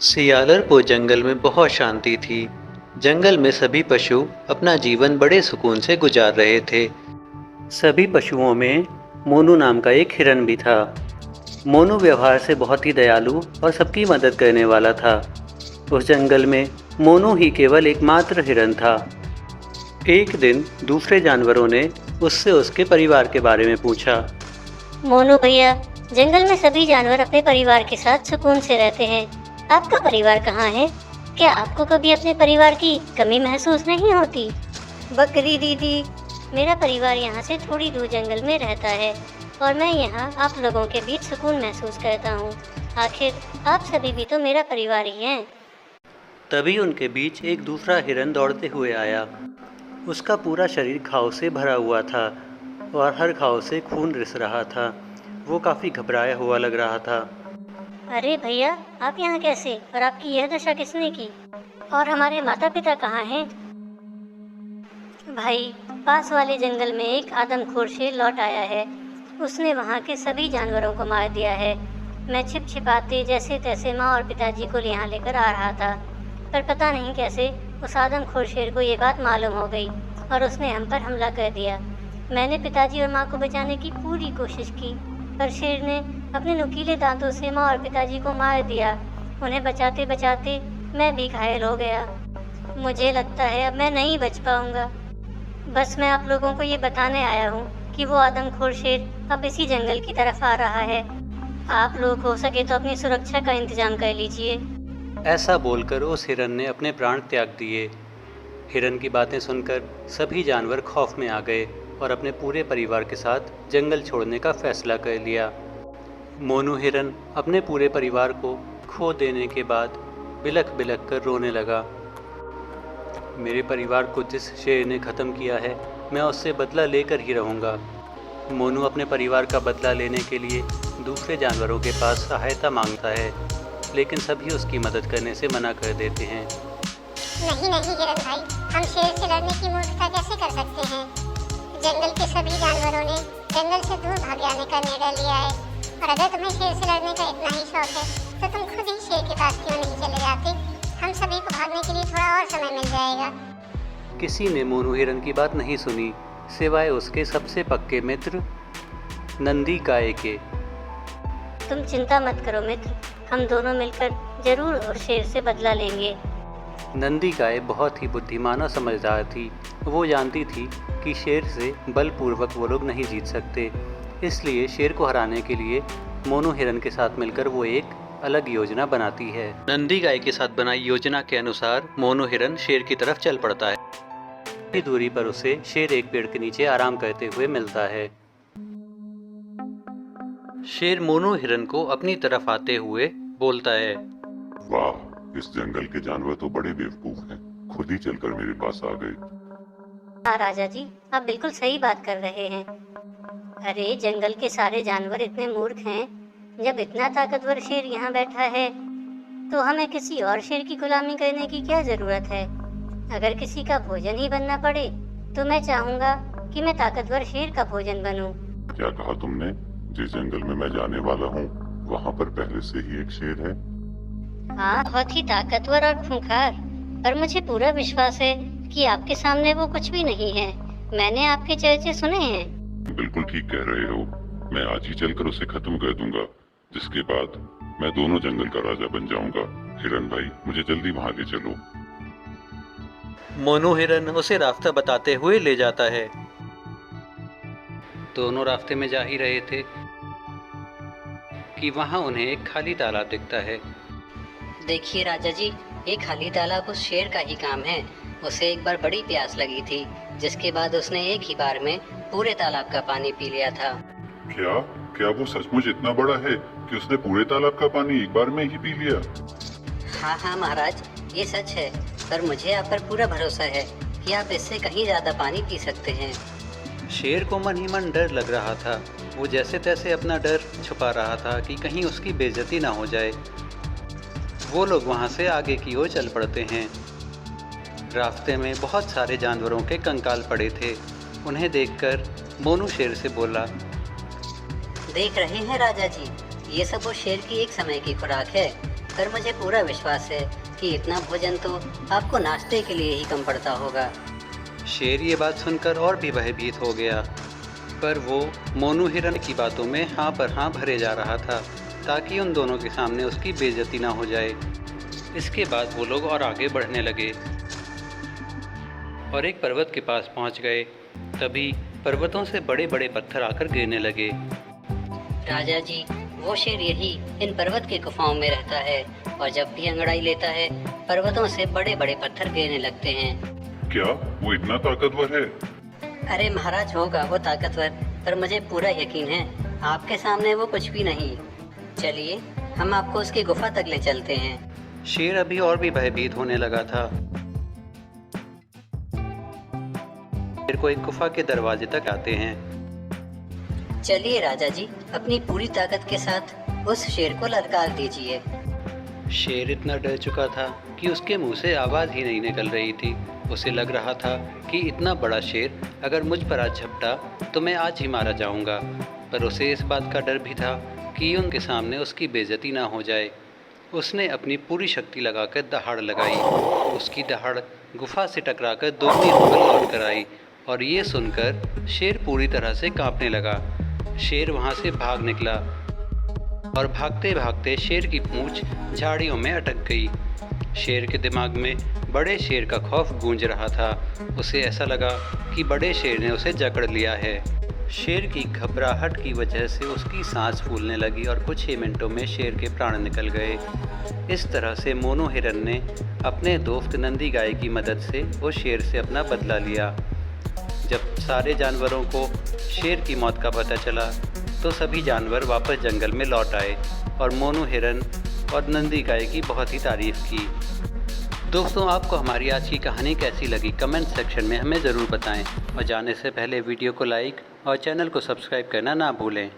सियालरपुर जंगल में बहुत शांति थी। जंगल में सभी पशु अपना जीवन बड़े सुकून से गुजार रहे थे। सभी पशुओं में मोनू नाम का एक हिरन भी था। मोनू व्यवहार से बहुत ही दयालु और सबकी मदद करने वाला था। उस जंगल में मोनू ही केवल एकमात्र हिरन था। एक दिन दूसरे जानवरों ने उससे उसके परिवार के बारे में पूछा। मोनू भैया, जंगल में सभी जानवर अपने परिवार के साथ सुकून से रहते हैं। आपका परिवार कहाँ है? क्या आपको कभी अपने परिवार की कमी महसूस नहीं होती? बकरी दीदी, मेरा परिवार यहाँ से थोड़ी दूर जंगल में रहता है और मैं यहाँ आप लोगों के बीच सुकून महसूस करता हूँ। आखिर आप सभी भी तो मेरा परिवार ही हैं। तभी उनके बीच एक दूसरा हिरन दौड़ते हुए आया। उसका पूरा शरीर घाव से भरा हुआ था और हर घाव से खून रिस रहा था। वो काफ़ी घबराया हुआ लग रहा था। अरे भैया, आप यहाँ कैसे? और आपकी यह दशा किसने की? और हमारे माता पिता कहाँ हैं? भाई, पास वाले जंगल में एक आदमखोर शेर लौट आया है। उसने वहाँ के सभी जानवरों को मार दिया है। मैं छिप छिपाते जैसे तैसे माँ और पिताजी को यहाँ लेकर आ रहा था, पर पता नहीं कैसे उस आदमखोर शेर को ये बात मालूम हो गई और उसने हम पर हमला कर दिया। मैंने पिताजी और माँ को बचाने की पूरी कोशिश की, पर शेर ने अपने नुकीले दांतों से माँ और पिताजी को मार दिया। उन्हें बचाते बचाते मैं भी घायल हो गया। मुझे लगता है अब मैं नहीं बच पाऊंगा। बस मैं आप लोगों को ये बताने आया हूँ कि वो आदमखोर शेर अब इसी जंगल की तरफ आ रहा है। आप लोग हो सके तो अपनी सुरक्षा का इंतजाम कर लीजिए। ऐसा बोलकर उस हिरन ने अपने प्राण त्याग दिए। हिरन की बातें सुनकर सभी जानवर खौफ में आ गए और अपने पूरे परिवार के साथ जंगल छोड़ने का फैसला कर लिया। मोनू हिरन अपने पूरे परिवार को खो देने के बाद बिलख बिलख कर रोने लगा। मेरे परिवार को जिस शेर ने ख़त्म किया है, मैं उससे बदला लेकर ही रहूँगा। मोनू अपने परिवार का बदला लेने के लिए दूसरे जानवरों के पास सहायता मांगता है, लेकिन सभी उसकी मदद करने से मना कर देते हैं। नहीं नहीं हिरन भाई, हम शेर से लड़ने की मूर्खता कैसे कर सकते हैं? जंगल के सभी जानवरों ने जंगल से दूर भाग जाने का निर्णय लिया है, और अगर तुम्हें शेर से लड़ने का इतना ही शौक है तो तुम खुद ही शेर के पास क्यों नहीं चले जाते? हम सभी को भागने के लिए थोड़ा और समय मिल जाएगा। किसी ने मोनू हिरन की बात नहीं सुनी, सिवाय उसके सबसे पक्के मित्र नंदी गाय के। तुम चिंता मत करो मित्र, हम दोनों मिलकर जरूर उस शेर से बदला लेंगे। नंदी गाय बहुत ही बुद्धिमान और समझदार थी। वो जानती थी कि शेर से बलपूर्वक वो लोग नहीं जीत सकते, इसलिए शेर को हराने के लिए मोनू हिरन के साथ मिलकर वो एक अलग योजना बनाती है। नंदी गाय के साथ बनाई योजना के अनुसार मोनू हिरन शेर की तरफ चल पड़ता है। थोड़ी दूरी पर उसे शेर एक पेड़ के नीचे आराम करते हुए मिलता है। शेर मोनू हिरन को अपनी तरफ आते हुए बोलता है, वाह, इस जंगल के जानवर तो बड़े बेवकूफ हैं, खुद ही चलकर मेरे पास आ गए। हाँ राजा जी, आप बिल्कुल सही बात कर रहे हैं। अरे, जंगल के सारे जानवर इतने मूर्ख हैं। जब इतना ताकतवर शेर यहाँ बैठा है तो हमें किसी और शेर की गुलामी करने की क्या जरूरत है? अगर किसी का भोजन ही बनना पड़े तो मैं चाहूँगा कि मैं ताकतवर शेर का भोजन बनूं। क्या कहा तुमने? जिस जंगल में मैं जाने वाला हूँ वहाँ पर पहले से ही एक शेर है। हाँ, बहुत ही ताकतवर और खूंखार, पर मुझे पूरा विश्वास है कि आपके सामने वो कुछ भी नहीं है। मैंने आपके चर्चे सुने हैं। बिल्कुल ठीक कह रहे हो, मैं आज ही चलकर उसे खत्म कर दूंगा, जिसके बाद मैं दोनों जंगल का राजा बन जाऊंगा। हिरन भाई, मुझे जल्दी वहाँ ले चलो। मोनू हिरन उसे रास्ता बताते हुए ले जाता है। दोनों रास्ते में जा ही रहे थे कि वहाँ उन्हें एक खाली तालाब दिखता है। देखिए राजा जी, ये खाली तालाब उस शेर का ही काम है। उसे एक बार बड़ी प्यास लगी थी, जिसके बाद उसने एक ही बार में पूरे तालाब का पानी पी लिया था। क्या क्या वो सचमुच इतना बड़ा है कि उसने पूरे तालाब का पानी एक बार में ही पी लिया? हाँ हाँ महाराज, ये सच है, पर मुझे आप पर पूरा भरोसा है कि आप इससे कहीं ज्यादा पानी पी सकते हैं। शेर को मन ही मन डर लग रहा था। वो जैसे तैसे अपना डर छुपा रहा था कि कहीं उसकी बेइज्जती ना हो जाए। वो लोग वहाँ से आगे की ओर चल पड़ते हैं। रास्ते में बहुत सारे जानवरों के कंकाल पड़े थे। उन्हें देखकर मोनू शेर से बोला, देख रहे हैं राजा जी, ये सब वो शेर की एक समय की खुराक है। पर मुझे पूरा विश्वास है कि इतना भोजन तो आपको नाश्ते के लिए ही कम पड़ता होगा। शेर ये बात सुनकर और भी भयभीत हो गया, पर वो मोनू हिरन की बातों में हाँ पर हाँ भरे जा रहा था ताकि उन दोनों के सामने उसकी बेइज्जती ना हो जाए। इसके बाद वो लोग और आगे बढ़ने लगे और एक पर्वत के पास पहुंच गए। तभी पर्वतों से बड़े बड़े पत्थर आकर गिरने लगे। राजा जी, वो शेर यही इन पर्वत के गुफाओं में रहता है और जब भी अंगड़ाई लेता है पर्वतों से बड़े बड़े पत्थर गिरने लगते हैं। क्या वो इतना ताकतवर है? अरे महाराज, होगा वो ताकतवर, पर मुझे पूरा यकीन है आपके सामने वो कुछ भी नहीं। चलिए हम आपको उसकी गुफा तक ले चलते हैं। शेर अभी और भी भयभीत होने लगा था। शेर को एक गुफा के दरवाजे तक आते हैं। चलिए राजा जी, अपनी पूरी ताकत के साथ उस शेर को ललकार दीजिए। शेर इतना डर चुका था कि उसके मुंह से आवाज़ ही नहीं निकल रही थी। उसे लग रहा था कि इतना बड़ा शेर अगर मुझ पर आज झपटा तो मैं आज ही मारा जाऊंगा, पर उसे इस बात का डर भी था कि उनके सामने उसकी बेइज्जती ना हो जाए। उसने अपनी पूरी शक्ति लगाकर दहाड़ लगाई। उसकी दहाड़ गुफा से टकराकर दोगुनी होकर लौट कर आई और ये सुनकर शेर पूरी तरह से कांपने लगा। शेर वहाँ से भाग निकला और भागते भागते शेर की पूंछ झाड़ियों में अटक गई। शेर के दिमाग में बड़े शेर का खौफ गूंज रहा था। उसे ऐसा लगा कि बड़े शेर ने उसे जकड़ लिया है। शेर की घबराहट की वजह से उसकी सांस फूलने लगी और कुछ ही मिनटों में शेर के प्राण निकल गए। इस तरह से मोनू हिरन ने अपने दोस्त नंदी गाय की मदद से वो शेर से अपना बदला लिया। जब सारे जानवरों को शेर की मौत का पता चला तो सभी जानवर वापस जंगल में लौट आए और मोनू हिरन और नंदी गाय की बहुत ही तारीफ की। दोस्तों, आपको हमारी आज की कहानी कैसी लगी कमेंट सेक्शन में हमें ज़रूर बताएं और जाने से पहले वीडियो को लाइक और चैनल को सब्सक्राइब करना ना भूलें।